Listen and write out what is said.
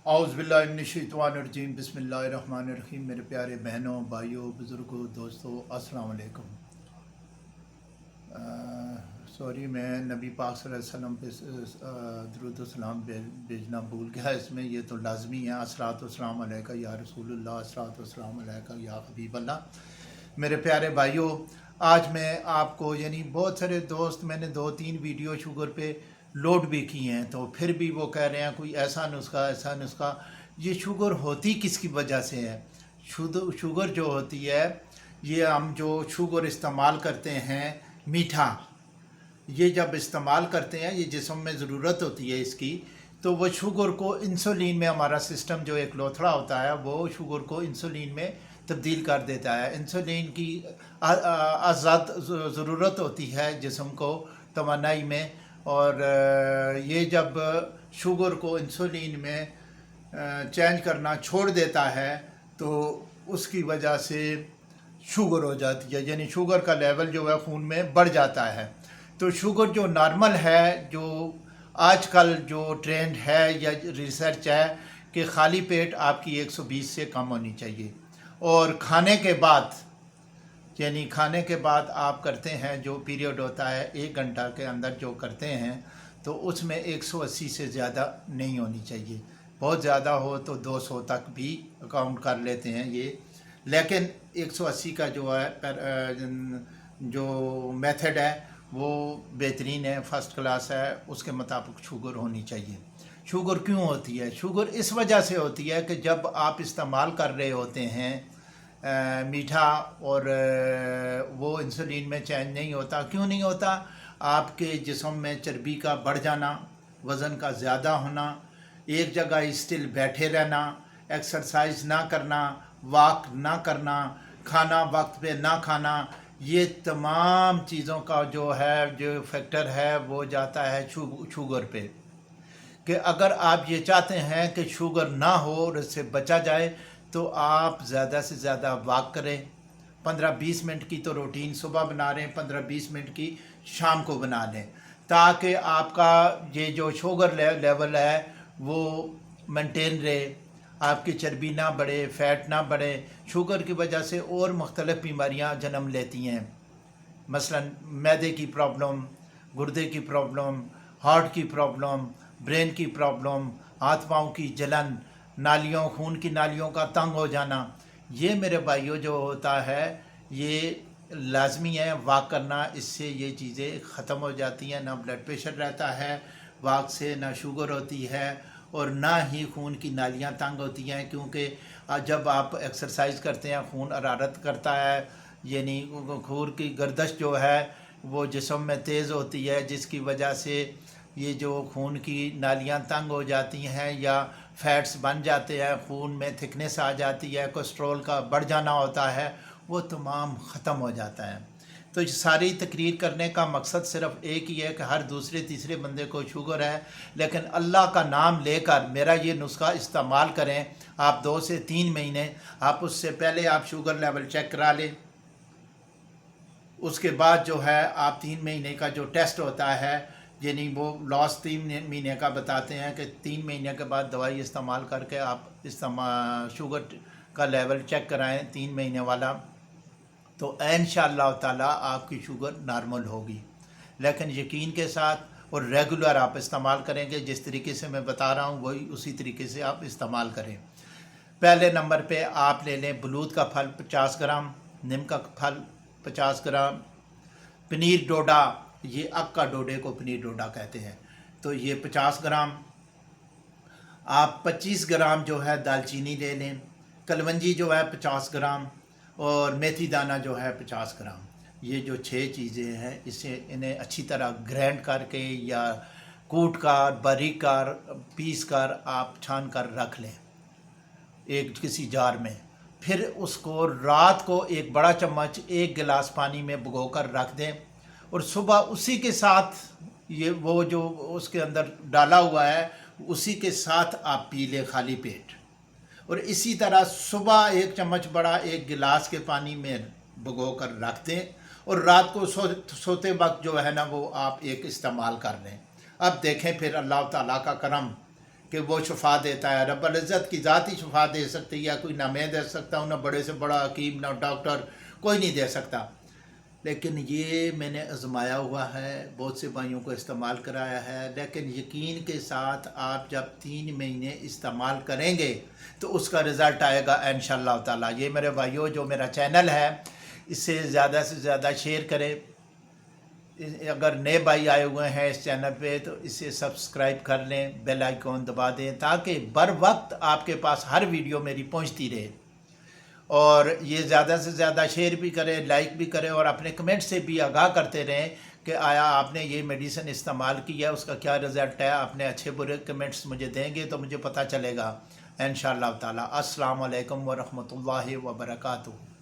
औज़ुबिल्लाहिमिनश्शैतानिर्रजीम बिस्मिल्लाहिर्रहमानिर्रहीम। मेरे प्यारे बहनों, भाइयों, बुज़ुर्गों, दोस्तों, अस्सलाम वालेकुम। सॉरी, मैं नबी पाक सल्लल्लाहु अलैहि वसल्लम पे दुरूद व सलाम भेजना भूल गया। इसमें ये तो लाजमी है, अस्सलातु वस्सलाम अलैका या रसूलुल्लाह, अस्सलातु वस्सलाम अलैका या हबीबल्लाह। मेरे प्यारे भाइयों, आज मैं आपको बहुत सारे दोस्त, मैंने 2-3 वीडियो शुगर पे लोड भी किए हैं, तो फिर भी वो कह रहे हैं कोई ऐसा नुस्खा, ऐसा नुस्खा। ये शुगर होती किसकी वजह से है? शुगर जो होती है, ये हम जो शुगर इस्तेमाल करते हैं मीठा, ये जब इस्तेमाल करते हैं, ये जिस्म में ज़रूरत होती है इसकी, तो वो शुगर को इंसुलिन में, हमारा सिस्टम जो एक लोथड़ा होता है वो शुगर को इंसुलिन में तब्दील कर देता है। इंसुलिन की आज़ाद ज़रूरत होती है जिस्म को तवानाई में, और ये जब शुगर को इंसुलिन में चेंज करना छोड़ देता है तो उसकी वजह से शुगर हो जाती है, यानी शुगर का लेवल जो है खून में बढ़ जाता है। तो शुगर जो नॉर्मल है, जो आजकल जो ट्रेंड है या रिसर्च है कि खाली पेट आपकी 120 से कम होनी चाहिए, और खाने के बाद, यानी खाने के बाद आप करते हैं जो पीरियड होता है 1 घंटा के अंदर जो करते हैं, तो उसमें 180 से ज़्यादा नहीं होनी चाहिए। बहुत ज़्यादा हो तो 200 तक भी काउंट कर लेते हैं ये, लेकिन 180 का जो है जो मेथड है वो बेहतरीन है, फर्स्ट क्लास है, उसके मुताबिक शुगर होनी चाहिए। शुगर क्यों होती है? शुगर इस वजह से होती है कि जब आप इस्तेमाल कर रहे होते हैं मीठा, और वो इंसुलिन में चेंज नहीं होता। क्यों नहीं होता? आपके जिस्म में चर्बी का बढ़ जाना, वज़न का ज़्यादा होना, एक जगह स्टिल बैठे रहना, एक्सरसाइज ना करना, वॉक ना करना, खाना वक्त पे ना खाना, ये तमाम चीज़ों का जो है, जो फैक्टर है, वो जाता है शुगर पे। कि अगर आप ये चाहते हैं कि शुगर ना हो और इससे बचा जाए, तो आप ज़्यादा से ज़्यादा वॉक करें। 15-20 मिनट की तो रूटीन सुबह बना रहे हैं, 15-20 मिनट की शाम को बना लें, ताकि आपका ये जो शुगर लेवल है वो मेंटेन रहे, आपकी चर्बी ना बढ़े, फैट ना बढ़े। शुगर की वजह से और मुख्तलिफ़ बीमारियां जन्म लेती हैं, मसलन मैदे की प्रॉब्लम, गुर्दे की प्रॉब्लम, हार्ट की प्रॉब्लम, ब्रेन की प्रॉब्लम, हाथ पाँव की जलन, नालियों, खून की नालियों का तंग हो जाना। ये मेरे भाइयों जो होता है, ये लाजमी है वॉक करना, इससे ये चीज़ें ख़त्म हो जाती हैं। ना ब्लड प्रेशर रहता है वॉक से, ना शुगर होती है, और ना ही खून की नालियाँ तंग होती हैं, क्योंकि जब आप एक्सरसाइज करते हैं खून हरारत करता है, यानी खून की गर्दश जो है वो जिस्म में तेज़ होती है, जिसकी वजह से ये जो खून की नालियाँ तंग हो जाती हैं या फैट्स बन जाते हैं, खून में थिकनेस आ जाती है, कोलेस्ट्रॉल का बढ़ जाना होता है, वो तमाम ख़त्म हो जाता है। तो ये सारी तकरीर करने का मकसद सिर्फ एक ही है कि हर दूसरे तीसरे बंदे को शुगर है, लेकिन अल्लाह का नाम लेकर मेरा ये नुस्खा इस्तेमाल करें। आप 2 से 3 महीने, आप उससे पहले आप शुगर लेवल चेक करा लें, उसके बाद जो है आप 3 महीने का जो टेस्ट होता है, यानी वो लास्ट 3 महीने का बताते हैं कि 3 महीने के बाद दवाई इस्तेमाल करके आप शुगर का लेवल चेक कराएं 3 महीने वाला, तो इंशाअल्लाह ताला आपकी शुगर नॉर्मल होगी। लेकिन यकीन के साथ और रेगुलर आप इस्तेमाल करेंगे, जिस तरीके से मैं बता रहा हूँ वही उसी तरीके से आप इस्तेमाल करें। पहले नंबर पे आप ले लें बलूत का फल 50 ग्राम, नीम का फल 50 ग्राम, पनीर डोडा, ये अक का डोडे को पनीर डोडा कहते हैं, तो ये 50 ग्राम। आप 25 ग्राम जो है दालचीनी ले लें, कलवंजी जो है 50 ग्राम, और मेथी दाना जो है 50 ग्राम। ये जो 6 चीज़ें हैं, इसे इन्हें अच्छी तरह ग्राइंड करके या कूट कर, बारीक कर, पीस कर आप छान कर रख लें एक किसी जार में। फिर उसको रात को एक बड़ा चम्मच 1 गिलास पानी में भिगो कर रख दें, और सुबह उसी के साथ ये वो जो उसके अंदर डाला हुआ है उसी के साथ आप पी लें खाली पेट। और इसी तरह सुबह 1 चम्मच बड़ा 1 गिलास के पानी में भिगो कर रख दें, और रात को सोते वक्त जो है ना वो आप एक इस्तेमाल कर लें। अब देखें फिर अल्लाह ताला का करम کہ وہ شفا دیتا ہے. رب العزت کی ذات ہی شفا دے سکتی ہے, کوئی نہ میں دے سکتا ہوں, نہ بڑے سے بڑا حکیم, نہ ڈاکٹر, کوئی نہیں دے سکتا. لیکن یہ میں نے آزمایا ہوا ہے, بہت سے بھائیوں کو استعمال کرایا ہے. لیکن یقین کے ساتھ آپ جب 3 مہینے استعمال کریں گے تو اس کا رزلٹ آئے گا انشاءاللہ تعالیٰ. یہ میرے بھائیوں, جو میرا چینل ہے اس سے زیادہ شیئر کریں. اگر نئے بھائی آئے ہوئے ہیں اس چینل پہ تو اسے سبسکرائب کر لیں, بیل آئیکن دبا دیں تاکہ بر وقت آپ کے پاس ہر ویڈیو میری پہنچتی رہے. اور یہ زیادہ سے زیادہ شیئر بھی کریں, لائک بھی کریں, اور اپنے کمنٹ سے بھی آگاہ کرتے رہیں کہ آیا آپ نے یہ میڈیسن استعمال کی ہے, اس کا کیا رزلٹ ہے. اپنے اچھے برے کمنٹس مجھے دیں گے تو مجھے پتہ چلے گا انشاءاللہ تعالی. السلام علیکم ورحمۃ اللہ وبرکاتہ.